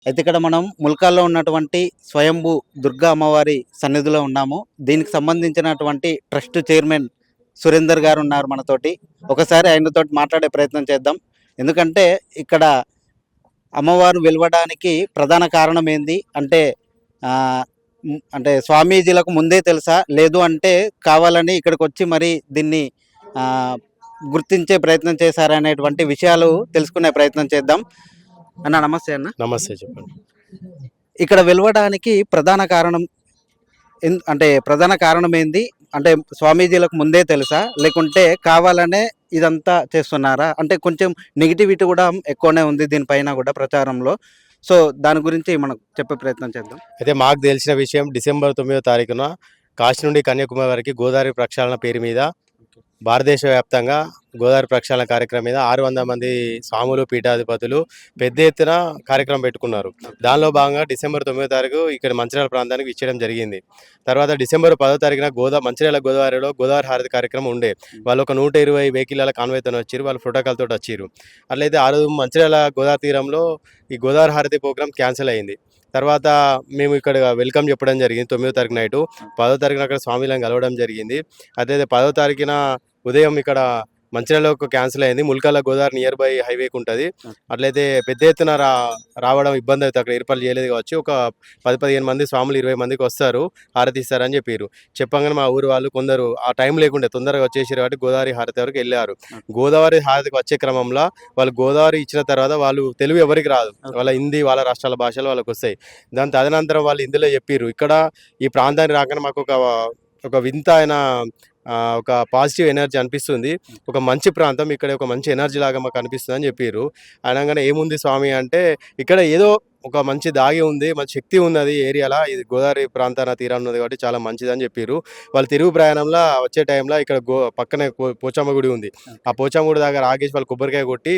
అయితే ఇక్కడ మనం ముల్కాల్లో ఉన్నటువంటి స్వయంభూ దుర్గా అమ్మవారి సన్నిధిలో ఉన్నాము. దీనికి సంబంధించినటువంటి ట్రస్ట్ చైర్మన్ సురేందర్ గారు ఉన్నారు మనతోటి. ఒకసారి ఆయనతోటి మాట్లాడే ప్రయత్నం చేద్దాం. ఎందుకంటే ఇక్కడ అమ్మవారు వెలవడానికి ప్రధాన కారణం ఏంది? అంటే అంటే స్వామీజీలకు ముందే తెలుసా? లేదు అంటే కావాలని ఇక్కడికొచ్చి మరి దీన్ని ఆహ్, గుర్తించే ప్రయత్నం చేశారనేటువంటి విషయాలు తెలుసుకునే ప్రయత్నం చేద్దాం. అన్న నమస్తే అన్న. నమస్తే చెప్పండి. ఇక్కడ వెలవడానికి ప్రధాన కారణం అంటే ప్రధాన కారణం ఏంది? అంటే స్వామీజీలకు ముందే తెలుసా? లేకుంటే కావాలనే ఇదంతా చేస్తున్నారా? అంటే కొంచెం నెగటివిటీ కూడా ఎక్కువనే ఉంది దీనిపైన కూడా ప్రచారంలో. సో, దాని గురించి మనం చెప్పే ప్రయత్నం చేద్దాం. అయితే మాకు తెలిసిన విషయం డిసెంబర్ 9వ తారీఖున కాశీ నుండి కన్యాకుమారి వరకు గోదావరి ప్రక్షాళన పేరు మీద భారతదేశ వ్యాప్తంగా గోదావరి ప్రక్షాళన కార్యక్రమం మీద 600 మంది స్వాములు, పీఠాధిపతులు పెద్ద ఎత్తున కార్యక్రమం పెట్టుకున్నారు. దానిలో భాగంగా డిసెంబర్ 9వ తారీఖు ఇక్కడ మంచిర్యాల ప్రాంతానికి ఇచ్చేయడం జరిగింది. తర్వాత డిసెంబర్ 10వ తారీఖున మంచిర్యాల గోదావరిలో గోదావరి హారతి కార్యక్రమం ఉండే. వాళ్ళు ఒక 120 వెహికల్ల కాన్వాయ్‌తో వచ్చిర్రు. వాళ్ళు ప్రోటోకాల్‌తోటి వచ్చిర్రు. అట్లయితే ఆ రోజు మంచిర్యాల గోదావరి తీరంలో ఈ గోదావరి హారతి ప్రోగ్రామ్ క్యాన్సిల్ అయింది. తర్వాత మేము ఇక్కడ వెల్కమ్ చెప్పడం జరిగింది 9వ తారీఖు నైటు. 10వ తారీఖున అక్కడ స్వామిలను కలవడం జరిగింది. అదే 10వ తారీఖున ఉదయం ఇక్కడ మంచిర్యాలలో క్యాన్సిల్ అయింది. ముల్కాల గోదావరి నియర్ బై హైవేకి ఉంటుంది. అట్లయితే పెద్ద ఎత్తున రావడం ఇబ్బంది అవుతుంది. అక్కడ ఏర్పాట్లు చేయలేదు కావచ్చు. ఒక 10-15 మంది స్వాములు 20 మందికి వస్తారు, హారతి ఇస్తారని చెప్పారు. చెప్పగానే మా ఊరు వాళ్ళు కొందరు ఆ టైం లేకుండే తొందరగా వచ్చేసారు కాబట్టి గోదావరి హారతి వరకు వెళ్ళారు. గోదావరి హారతికి వచ్చే క్రమంలో వాళ్ళు గోదావరి ఇచ్చిన తర్వాత వాళ్ళు తెలుగు ఎవరికి రాదు. వాళ్ళ హిందీ, వాళ్ళ రాష్ట్రాల భాషలు వాళ్ళకి వస్తాయి. దాని తదనంతరం వాళ్ళు హిందీలో చెప్పారు. ఇక్కడ ఈ ప్రాంతానికి రాగానే మాకు ఒక వింత అయిన ఒక పాజిటివ్ ఎనర్జీ అనిపిస్తుంది. ఒక మంచి ప్రాంతం, ఇక్కడ ఒక మంచి ఎనర్జీ లాగా మాకు అనిపిస్తుంది అని చెప్పారు. అనగానే ఏముంది స్వామి అంటే, ఇక్కడ ఏదో ఒక మంచి దాగి ఉంది, మంచి శక్తి ఉన్నది ఏరియాలో. ఇది గోదావరి ప్రాంతాన తీరాన ఉన్నది కాబట్టి చాలా మంచిదని చెప్పారు. వాళ్ళు తిరుగు ప్రయాణంలో వచ్చే టైంలో ఇక్కడ పక్కనే పోచమ్మ గుడి ఉంది. ఆ పోచమ్మ గుడి దగ్గర ఆగేసి వాళ్ళు కొబ్బరికాయ కొట్టి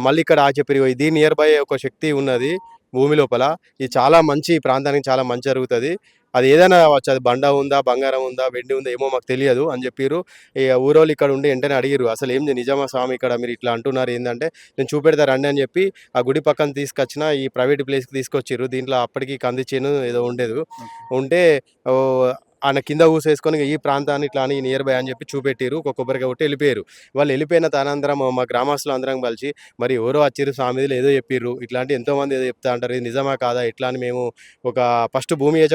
మళ్ళీ ఇక్కడ చెప్పారు, ఇది నియర్ బై ఒక శక్తి ఉన్నది భూమి లోపల. ఇది చాలా మంచి ప్రాంతానికి చాలా మంచి జరుగుతుంది. అది ఏదైనా కావచ్చు, అది బండ ఉందా, బంగారం ఉందా, వెండి ఉందా ఏమో మాకు తెలియదు అని చెప్పారు. ఊరోళ్ళు ఇక్కడ ఉండి వెంటనే అడిగారు, అసలు ఏంది నిజమా స్వామి ఇక్కడ మీరు ఇట్లా అంటున్నారు ఏంటంటే, నేను చూపెడతా రండి అని చెప్పి ఆ గుడి పక్కన తీసుకొచ్చిన ఈ ప్రైవేట్ ప్లేస్కి తీసుకొచ్చిర్రు. దీంట్లో అప్పటికి కంది చేను ఏదో ఉండేది ఉంటే ఆయన కింద ఊసేసుకొని ఈ ప్రాంతాన్ని ఇట్లా అని నియర్ బై అని చెప్పి చూపెట్టిరు. ఒక కొబ్బరికాయ కొట్టి వెళ్ళిపోయారు. వాళ్ళు వెళ్ళిపోయిన తనంతరం మా గ్రామస్తులు అందరం కలిసి మరి ఎవరో వచ్చిర్రు స్వామిజీలు ఏదో చెప్పిర్రు, ఇట్లాంటి ఎంతోమంది ఏదో చెప్తా అంటారు, ఇది నిజమా కాదా ఇట్లా అని మేము ఒక ఫస్ట్ భూమి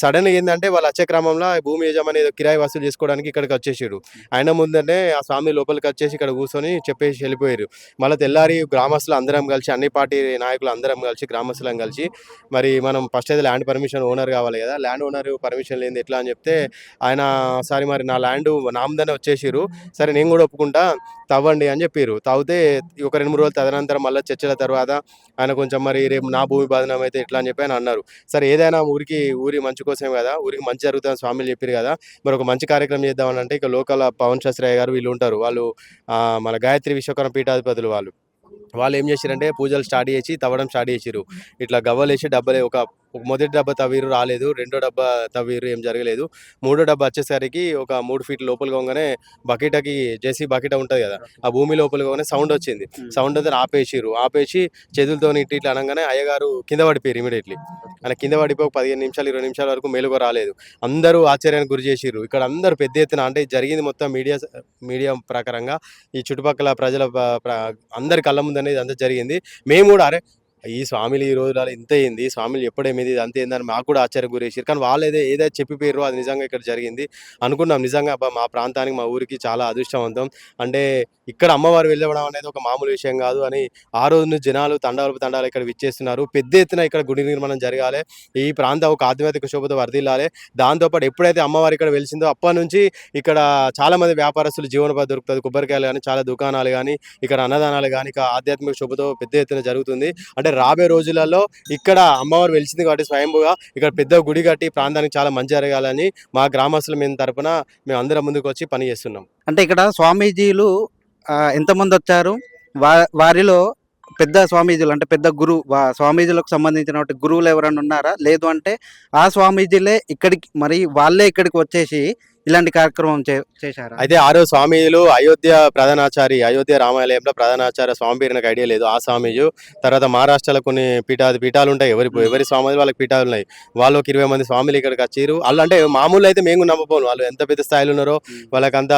సడన్గా ఏంటంటే వాళ్ళు వచ్చే క్రమంలో భూమి యజమాని ఏదో కిరాయి వసూలు చేసుకోవడానికి ఇక్కడికి వచ్చేసారు. ఆయన ముందంటే ఆ స్వామి లోపలికి వచ్చేసి ఇక్కడ కూర్చొని చెప్పేసి వెళ్ళిపోయారు. మళ్ళీ తెల్లారి గ్రామస్తులు అందరం కలిసి, అన్ని పార్టీ నాయకులు అందరం కలిసి, గ్రామస్తులం కలిసి మరి మనం ఫస్ట్ అయితే ల్యాండ్ పర్మిషన్ ఓనర్ కావాలి కదా, ల్యాండ్ ఓనర్ పర్మిషన్ లేని ఎట్లా అని చెప్తే ఆయన సరే మరి నా ల్యాండ్ నామదనే వచ్చేసారు, సరే నేను కూడా ఒప్పుకుంటా తవ్వండి అని చెప్పారు. తవ్వితే ఒక 2-3 రోజులు తదనంతరం మళ్ళీ చర్చల తర్వాత ఆయన కొంచెం మరి రేపు నా భూమి బాధనం అయితే ఎట్లా అని చెప్పి ఆయన అన్నారు. సరే ఏదైనా ఊరి మంచి కోసమే కదా, ఊరికి మంచి జరుగుతుందని స్వామిలు చెప్పారు కదా, మరి ఒక మంచి కార్యక్రమం చేద్దామని అంటే ఇక లోకల్ పవన్ శాస్త్రయ్య గారు వీళ్ళు ఉంటారు. వాళ్ళు మన గాయత్రి విశ్వకర్మ పీఠాధిపతులు వాళ్ళు ఏం చేశారంటే పూజలు స్టార్ట్ చేసి తవ్వడం స్టార్ట్ చేసిర్రు. ఇట్లా గవ్వలేసి డబ్బలే ఒక మొదటి డబ్బా తవ్వీరు రాలేదు, రెండో డబ్బా తవ్వీరు ఏం జరగలేదు, మూడో డబ్బా వచ్చేసరికి ఒక 3 ఫీట్ లోపలికి పోగానే బకెటకి జేసీ బకెట ఉంటుంది కదా, ఆ భూమి లోపలికి పోగానే సౌండ్ వచ్చింది. సౌండ్ అయితే ఆపేసి చేతులతో ఇట్లా అనగానే అయ్యగారు కింద పడిపోయారు ఇమీడియట్లీ. ఆయన కింద పడిపోయి 15 నిమిషాలు 20 నిమిషాల వరకు మేలుకో రాలేదు. అందరూ ఆశ్చర్యానికి గురి చేసిర్రు. ఇక్కడ అందరూ పెద్ద ఎత్తున అంటే జరిగింది మొత్తం మీడియా ప్రకారంగా ఈ చుట్టుపక్కల ప్రజల అందరి కళ్ళ ముందనే ఇదంతా జరిగింది. మేము కూడా అరే ఈ స్వామిలు ఈ రోజులలో ఇంత అయింది, స్వామిలు ఎప్పుడేమిది అంత ఏందని మాకు కూడా ఆశ్చర్యం గురేసారు. కానీ వాళ్ళు ఏదైతే చెప్పిపోయారో అది నిజంగా ఇక్కడ జరిగింది అనుకున్నాం. నిజంగా మా ప్రాంతానికి, మా ఊరికి చాలా అదృష్టవంతం. అంటే ఇక్కడ అమ్మవారు వెళ్ళవడం అనేది ఒక మామూలు విషయం కాదు అని ఆ రోజు నుంచి జనాలు తండాలు ఇక్కడ విచ్చేస్తున్నారు. పెద్ద ఎత్తున ఇక్కడ గుడి నిర్మాణం జరగాలి, ఈ ప్రాంతం ఒక ఆధ్యాత్మిక శోభతో వర్ధిల్లాలి. దాంతోపాటు ఎప్పుడైతే అమ్మవారు ఇక్కడ వెలిసిందో అప్పటి నుంచి ఇక్కడ చాలా మంది వ్యాపారస్తులు జీవనోపాధి దొరుకుతుంది. కొబ్బరికాయలు కానీ, చాలా దుకాణాలు కానీ, ఇక్కడ అన్నదానాలు కానీ ఇక ఆధ్యాత్మిక శోభతో పెద్ద ఎత్తున జరుగుతుంది. అంటే రాబోయే రోజులలో ఇక్కడ అమ్మవారు వెలిసింది కాబట్టి స్వయంభుగా ఇక్కడ పెద్ద గుడి కట్టి ప్రాంతానికి చాలా మంచి జరగాలని మా గ్రామస్తుల మీద తరపున మేము అందరం ముందుకు వచ్చి పని చేస్తున్నాం. అంటే ఇక్కడ స్వామీజీలు ఎంతమంది వచ్చారు? వారిలో పెద్ద స్వామీజీలు అంటే పెద్ద స్వామీజీలకు సంబంధించిన గురువులు ఎవరైనా ఉన్నారా? లేదు అంటే ఆ స్వామీజీలే ఇక్కడికి మరి వాళ్ళే ఇక్కడికి వచ్చేసి ఇలాంటి కార్యక్రమం చేశారా? అయితే ఆ రోజు స్వామీజీలు అయోధ్య రామాలయంలో ప్రధానాచార్య స్వామి పేరు నాకు ఐడియా లేదు. ఆ స్వామీజు తర్వాత మహారాష్ట్రలో కొన్ని పీఠాలు ఉంటాయి. ఎవరి స్వామి వాళ్ళకి పీఠాలు ఉన్నాయి. వాళ్ళు ఒక 20 మంది స్వాములు ఇక్కడికి వచ్చిర్రు. వాళ్ళు అంటే మామూలు అయితే మేము నమ్మపోను. వాళ్ళు ఎంత పెద్ద స్థాయిలో ఉన్నారో వాళ్ళకంత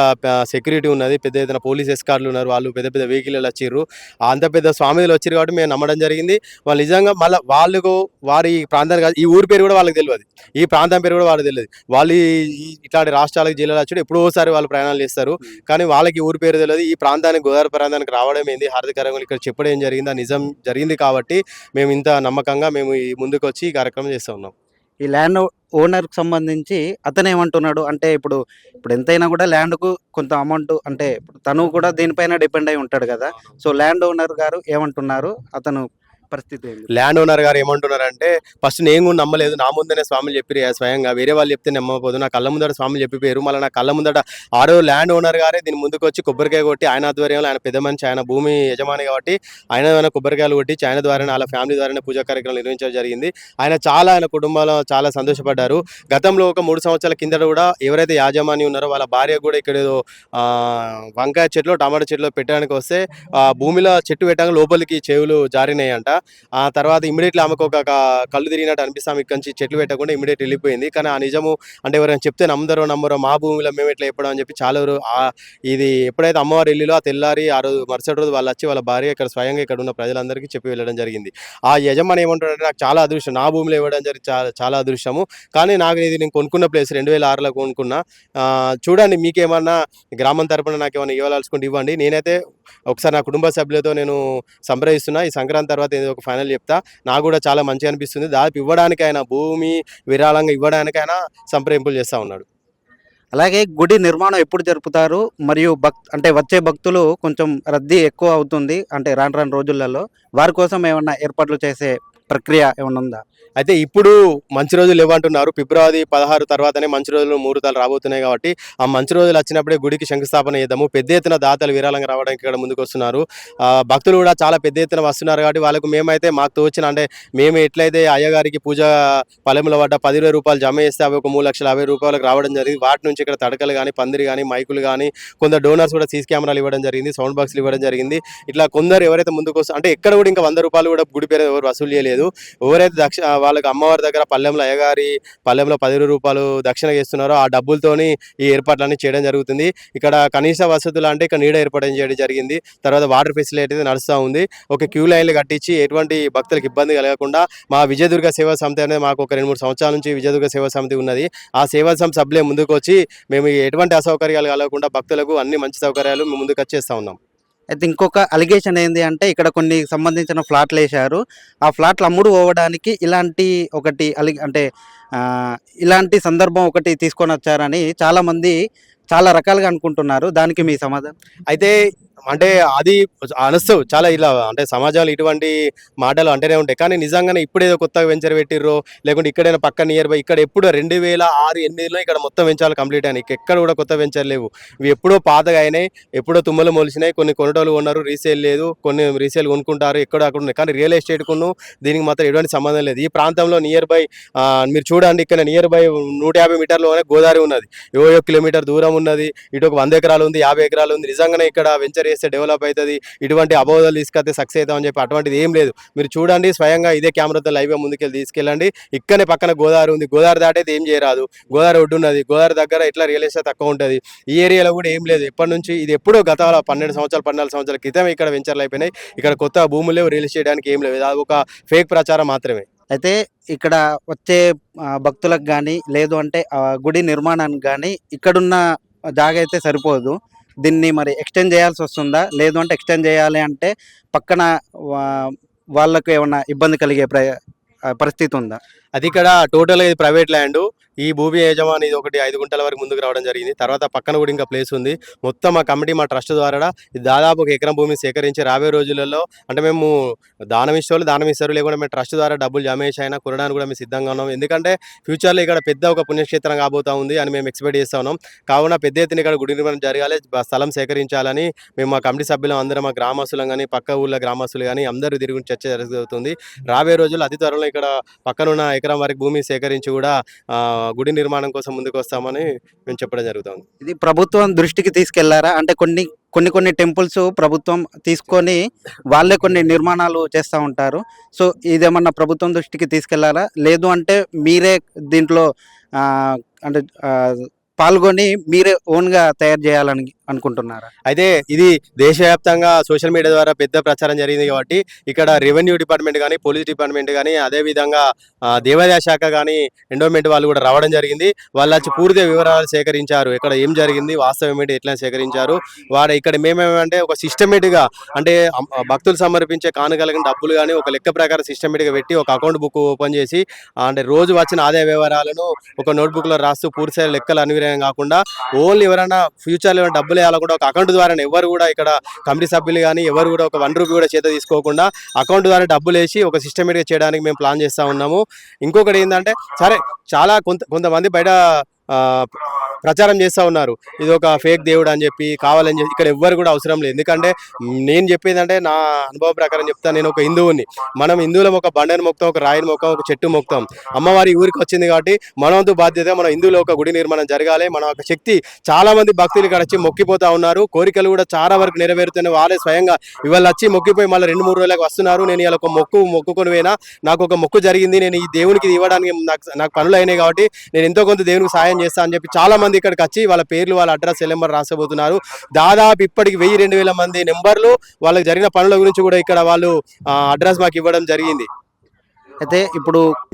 సెక్యూరిటీ ఉన్నది. పెద్ద ఎత్తున పోలీస్ ఎస్కార్ట్లు ఉన్నారు. వాళ్ళు పెద్ద పెద్ద వెహికల్ వచ్చిర్రు. అంత పెద్ద స్వామీజులు వచ్చిర్రు కాబట్టి మేము నమ్మడం జరిగింది. వాళ్ళు నిజంగా మళ్ళీ వాళ్ళకు వారి ప్రాంతానికి కాదు, ఈ ఊరి పేరు కూడా వాళ్ళకి తెలియదు. ఈ ప్రాంతం పేరు కూడా వాళ్ళకి తెలియదు. వాళ్ళు ఇట్లాంటి రాష్ట్రాలకు జిల్లాలు వచ్చి ఎప్పుడోసారి వాళ్ళు ప్రయాణాలు చేస్తారు. కానీ వాళ్ళకి ఊరి పేరు తెలియదు. ఈ ప్రాంతానికి గోదావరి ప్రాంతానికి రావడం ఏంది హార్దికరంగా ఇక్కడ చెప్పడం ఏం జరిగింది, ఆ నిజం జరిగింది కాబట్టి మేము ఇంత నమ్మకంగా మేము ఈ ముందుకు వచ్చి ఈ కార్యక్రమం చేస్తూ ఉన్నాం. ఈ ల్యాండ్ ఓనర్‌కి సంబంధించి అతనేమంటున్నాడు? అంటే ఇప్పుడు ఎంతైనా కూడా ల్యాండ్‌కు కొంత అమౌంట్ అంటే ఇప్పుడు తను కూడా దీనిపైన డిపెండ్ అయి ఉంటాడు గదా! సో, ల్యాండ్ ఓనర్ గారు ఏమంటున్నారు? అతను పరిస్థితి ఏంది? ల్యాండ్ ఓనర్ గారు ఏమంటున్నారంటే, ఫస్ట్ నేను కూడా నమ్మలేదు. నా ముందనే స్వాములు చెప్పిర్రు స్వయంగా. వేరే వాళ్ళు చెప్తే నమ్మకపోదు. నా కళ్ళ ముందట స్వాములు చెప్పిపోయారు. మళ్ళీ నా కళ్ళ ముందట ఆ రోజు ల్యాండ్ ఓనర్ గారే దీని ముందుకొచ్చి కొబ్బరికాయ కొట్టి ఆయన ఆధ్వర్యంలో, ఆయన పెద్ద మనిషి, ఆయన భూమి యజమాని కాబట్టి ఆయన కొబ్బరికాయలు కొట్టించి ఆయన ద్వారానే వాళ్ళ ఫ్యామిలీ ద్వారానే పూజా కార్యక్రమాలు నిర్వహించడం జరిగింది. ఆయన కుటుంబంలో చాలా సంతోషపడ్డారు. గతంలో ఒక 3 సంవత్సరాల కిందట కూడా ఎవరైతే యాజమాని ఉన్నారో వాళ్ళ భార్య కూడా ఇక్కడ ఏదో వంకాయ చెట్లు, టమాటా చెట్లు పెట్టడానికి వస్తే భూమిలో చెట్టు పెట్టాక లోపలికి చెవులు జారినాయంట. ఆ తర్వాత ఇమ్మీడియట్లీ ఆమెకు ఒక కళ్ళు తిరిగినట్టు అనిపిస్తే ఆమె ఇక్కడి నుంచి చెట్లు పెట్టకుండా ఇమ్మీడియట్ వెళ్ళిపోయింది. కానీ ఆ నిజము అంటే ఎవరైనా చెప్తే నమ్మరో మా భూమిలో మేము ఎట్లా చెప్పడం అని చెప్పి చాలా ఇది ఎప్పుడైతే అమ్మవారు వెళ్ళిలో ఆ తెల్లారి ఆ రోజు మరుసటి రోజు వాళ్ళు వచ్చి వాళ్ళ భార్య ఇక్కడ స్వయంగా ఇక్కడ ఉన్న ప్రజలందరికీ చెప్పి వెళ్ళడం జరిగింది. ఆ యజమాని ఏమంటాడంటే, నాకు చాలా అదృష్టం, నా భూమిలో ఇవ్వడం జరిగింది, చాలా అదృష్టము. కానీ నాకు ఇది నేను కొనుక్కున్న ప్లేస్ 2006లో కొనుక్కున్నా. చూడండి మీకేమన్నా గ్రామం తరపున నాకు ఏమైనా ఇవ్వాల్సుకుంటే ఇవ్వండి. నేనైతే ఒకసారి నా కుటుంబ సభ్యులతో నేను సంప్రదిస్తున్నా. ఈ సంక్రాంతి తర్వాత ఏదో ఒక ఫైనల్ చెప్తా. నాకు కూడా చాలా మంచిగా అనిపిస్తుంది. దాదాపు ఇవ్వడానికైనా భూమి విరాళంగా ఇవ్వడానికైనా సంప్రదింపులు చేస్తూ ఉన్నాడు. అలాగే గుడి నిర్మాణం ఎప్పుడు జరుపుతారు? మరియు అంటే వచ్చే భక్తులు కొంచెం రద్దీ ఎక్కువ అవుతుంది. అంటే రాను రోజులలో వారి కోసం ఏమన్నా ఏర్పాట్లు చేసే ప్రక్రియ ఏమన్నా ఉందా? అయితే ఇప్పుడు మంచి రోజులు లేవంటున్నారు. ఫిబ్రవరి 16 తర్వాతనే మంచి రోజులు ముహూర్తాలు రాబోతున్నాయి కాబట్టి ఆ మంచి రోజులు వచ్చినప్పుడే గుడికి శంకుస్థాపన చేద్దాము. పెద్ద ఎత్తున దాతలు విరాళంగా రావడానికి ఇక్కడ ముందుకు వస్తున్నారు. భక్తులు కూడా చాలా పెద్ద ఎత్తున వస్తున్నారు కాబట్టి వాళ్ళకు మేమైతే మాకు తోచిన అంటే మేము ఎట్లయితే అయ్యగారికి పూజ ఫలముల పడ్డ 10,000 రూపాయలు జమ చేస్తే అవి ఒక 3,50,000 రావడం జరిగింది. వాటి నుంచి ఇక్కడ తడకలు కానీ, పందిరి కానీ, మైకులు కానీ, కొందరు డోనర్స్ కూడా సీసీ కెమెరాలు ఇవ్వడం జరిగింది, సౌండ్ బాక్స్లు ఇవ్వడం జరిగింది. ఇట్లా కొందరు ఎవరైతే ముందుకు వస్తారు అంటే ఎక్కడ కూడా ఇంకా 100 రూపాయలు కూడా గుడి పేరు ఎవరు వసూలు చేయలేదు. ఎవరైతే వాళ్ళకి అమ్మవారి దగ్గర పల్లెంలో అయ్యగారి పల్లెంలో 10,000 రూపాయలు దక్షిణ చేస్తున్నారో ఆ డబ్బులతోని ఈ ఏర్పాట్లన్నీ చేయడం జరుగుతుంది. ఇక్కడ కనీస వసతులు అంటే ఇక్కడ నీడ ఏర్పాటు చేయడం జరిగింది. తర్వాత వాటర్ ఫెసిలిటీ నడుస్తూ ఉంది. ఒక క్యూ లైన్లు కట్టించి ఎటువంటి భక్తులకు ఇబ్బంది కలగకుండా మా విజయదుర్గ సేవా సమితి అనేది మాకు ఒక 2-3 సంవత్సరాల నుంచి విజయదుర్గ సేవా సమితి ఉన్నది. ఆ సేవా సమితి సభ్యులే ముందుకు వచ్చి మేము ఎటువంటి అసౌకర్యాలు కలగకుండా భక్తులకు అన్ని మంచి సౌకర్యాలు మేము ముందుకు వచ్చేస్తూ ఉన్నాం. అయితే ఇంకొక అలిగేషన్ ఏంది అంటే ఇక్కడ కొన్ని సంబంధించిన ఫ్లాట్లు వేశారు. ఆ ఫ్లాట్లు అమ్ముడు పోవడానికి ఇలాంటి ఒకటి అంటే ఇలాంటి సందర్భం ఒకటి తీసుకొని వచ్చారని చాలామంది చాలా రకాలుగా అనుకుంటున్నారు. దానికి మీ సమాధానం? అయితే అంటే అది అనొస్తావు చాలా ఇలా అంటే సమాజంలో ఇటువంటి మాటలు అంటేనే ఉంటాయి. కానీ నిజంగానే ఇప్పుడేదో కొత్తగా వెంచర్ పెట్టిర్రో లేకుంటే ఇక్కడైనా పక్క నియర్ బై ఇక్కడ ఎప్పుడు 2006-2008లో ఇక్కడ మొత్తం వెంచర్లు కంప్లీట్ అయినాయి. ఎక్కడ కూడా కొత్త వెంచర్ లేవు. ఇవి ఎప్పుడో పాతగా అయినాయి, ఎప్పుడో తుమ్మలు మొలిసినాయి. కొన్ని కొనటోళ్ళు కొన్నారు, రీసేల్ లేదు, కొన్ని రీసేల్ కొనుక్కుంటారు, ఎక్కడ అక్కడ ఉన్నాయి. కానీ రియల్ ఎస్టేట్కును దీనికి మాత్రం ఎటువంటి సంబంధం లేదు. ఈ ప్రాంతంలో నియర్ బై మీరు చూడండి, ఇక్కడ నియర్ బై 150 మీటర్లోనే గోదావరి ఉన్నది. 1 కిలోమీటర్ దూరం ఉన్నది. ఇటు ఒక 100 ఎకరాలు ఉంది, 50 ఎకరాలు ఉంది. నిజంగానే ఇక్కడ వెంచర్ చేస్తే డెవలప్ అవుతుంది, ఇటువంటి అబోధాలు తీసుకొస్తే సక్సెస్ అవుతాం అని చెప్పి అటువంటిది ఏం లేదు. మీరు చూడండి స్వయంగా ఇదే కెమెరాతో లైవ్గా ముందుకెళ్ళి తీసుకెళ్ళండి. ఇక్కడనే పక్కన గోదావరి ఉంది. గోదావరి దాటైతే ఏం చేయరాదు. గోదావరి ఒడ్డు ఉన్నది. గోదావరి దగ్గర ఎట్లా రియల్ ఎస్టేట్ తక్కువ ఉంటుంది. ఈ ఏరియాలో కూడా ఏం లేదు. ఎప్పటి నుంచి ఇది ఎప్పుడో గత 12 సంవత్సరాలు 14 సంవత్సరాల క్రితం ఇక్కడ వెంచర్లు అయిపోయినాయి. ఇక్కడ కొత్త భూములు లేవు, రియల్ ఎస్టేట్ చేయడానికి ఏం లేదు. అది ఒక ఫేక్ ప్రచారం మాత్రమే. అయితే ఇక్కడ వచ్చే భక్తులకు కానీ లేదు అంటే గుడి నిర్మాణానికి కానీ ఇక్కడున్న జాగా అయితే సరిపోదు. దీన్ని మరి ఎక్స్టెండ్ చేయాల్సి వస్తుందా? లేదు అంటే ఎక్స్టెండ్ చేయాలి అంటే పక్కన వాళ్ళకు ఏమన్నా ఇబ్బంది కలిగే పరిస్థితి ఉందా? అది ఇక్కడ టోటల్గా ఇది ప్రైవేట్ ల్యాండ్. ఈ భూమి యజమాని ఇది ఒకటి 5 గుంటల వరకు ముందుకు రావడం జరిగింది. తర్వాత పక్కన కూడా ఇంకా ప్లేస్ ఉంది. మొత్తం మా కమిటీ మా ట్రస్ట్ ద్వారా ఇది దాదాపు 1 ఎకరం భూమిని సేకరించి రాబోయే రోజులలో అంటే మేము దానం ఇస్తారు, లేకుండా మేము ట్రస్ట్ ద్వారా డబ్బులు జమ చేసి అయినా కొనడానికి కూడా మేము సిద్ధంగా ఉన్నాం. ఎందుకంటే ఫ్యూచర్లో ఇక్కడ పెద్ద ఒక పుణ్యక్షేత్రం కాబోతా ఉంది అని మేము ఎక్స్పెక్ట్ చేస్తూ ఉన్నాం. కావున పెద్ద ఎత్తున ఇక్కడ గుడి నిర్మాణం జరగాలి, స్థలం సేకరించాలని మేము మా కమిటీ సభ్యులు అందరం, మా గ్రామస్తులం కానీ పక్క ఊళ్ళో గ్రామస్తులు కానీ అందరూ తిరిగి చర్చ జరుగుతుంది. రాబోయే రోజుల్లో అతి త్వరలో ఇక్కడ పక్కనున్న ఎకరం వరకు భూమి సేకరించి కూడా గుడి నిర్మాణం కోసం ముందుకు వస్తామని మేము చెప్పడం జరుగుతుంది. ఇది ప్రభుత్వం దృష్టికి తీసుకెళ్లారా? అంటే కొన్ని టెంపుల్స్ ప్రభుత్వం తీసుకొని వాళ్ళే కొన్ని నిర్మాణాలు చేస్తూ ఉంటారు. సో ఇదేమన్నా ప్రభుత్వం దృష్టికి తీసుకెళ్లారా? లేదు అంటే మీరే దీంట్లో అంటే పాల్గొని మీరే ఓన్గా తయారు చేయాలని అనుకుంటున్నారా? అయితే ఇది దేశవ్యాప్తంగా సోషల్ మీడియా ద్వారా పెద్ద ప్రచారం జరిగింది కాబట్టి ఇక్కడ రెవెన్యూ డిపార్ట్మెంట్ కానీ, పోలీస్ డిపార్ట్మెంట్ కానీ, అదేవిధంగా దేవాదాయ శాఖ కానీ, ఎండోమెంట్ వాళ్ళు కూడా రావడం జరిగింది. వాళ్ళు వచ్చి పూర్తి వివరాలు సేకరించారు. ఇక్కడ ఏం జరిగింది, వాస్తవం ఏంటి, ఎట్లా సేకరించారు. ఇక్కడ మేమేమంటే ఒక సిస్టమేటిక్గా అంటే భక్తులు సమర్పించే కానుకలకి డబ్బులు కానీ ఒక లెక్క ప్రకారం సిస్టమేటిక్గా పెట్టి ఒక అకౌంట్ బుక్ ఓపెన్ చేసి అంటే రోజు వచ్చిన ఆదాయ వివరాలను ఒక నోట్బుక్లో రాస్తూ పూర్తి లెక్కలు అనివార్యం కాకుండా ఓన్లీ ఎవరైనా ఫ్యూచర్లో డబ్బులు వేయాలి కూడా ఒక అకౌంట్ ద్వారా ఎవరు కూడా ఇక్కడ కమిటీ సభ్యులు కానీ ఎవరు కూడా ఒక ₹1 కూడా చేత తీసుకోకుండా అకౌంట్ ద్వారా డబ్బులు వేసి ఒక సిస్టమేటిక్గా చేయడానికి మేము ప్లాన్ చేస్తూ ఉన్నాము. ఇంకొకటి ఏంటంటే సరే చాలా కొంతమంది బయట ప్రచారం చేస్తూ ఉన్నారు, ఇది ఒక ఫేక్ దేవుడు అని చెప్పి కావాలని చెప్పి. ఇక్కడ ఎవ్వరు కూడా అవసరం లేదు. ఎందుకంటే నేను చెప్పేది అంటే నా అనుభవం ప్రకారం చెప్తాను. నేను ఒక హిందువుని. మనం హిందువులం ఒక బండని మొక్తాం, ఒక రాయిని మొక్తాం, ఒక చెట్టు మొక్తాం. అమ్మవారి ఊరికి వచ్చింది కాబట్టి మనవంతు బాధ్యత మన హిందువులో ఒక గుడి నిర్మాణం జరగాలి. మన ఒక శక్తి చాలా మంది భక్తులు ఇక్కడ వచ్చి మొక్కిపోతా ఉన్నారు. కోరికలు కూడా చాలా వరకు నెరవేరుతున్నాయి. వాళ్ళే స్వయంగా ఇవాళ వచ్చి మొక్కిపోయి మళ్ళీ 2-3 రోజులకు వస్తున్నారు. నేను ఇలా ఒక మొక్కుకొని పోయినా, నాకు ఒక మొక్కు జరిగింది, నేను ఈ దేవునికి ఇవ్వడానికి నాకు పనులు అయినాయి కాబట్టి నేను ఎంతో కొంత దేవునికి సాయం చేస్తా అని చెప్పి చాలా మంది ఇక్కడికి వచ్చి వాళ్ళ పేర్లు, వాళ్ళ అడ్రస్, సెల్ నెంబర్ రాసబోతున్నారు. దాదాపు ఇప్పటికి 1000-2000 మంది నెంబర్లు వాళ్ళకి జరిగిన పనుల గురించి కూడా ఇక్కడ వాళ్ళు అడ్రస్ మాకు ఇవ్వడం జరిగింది. అయితే ఇప్పుడు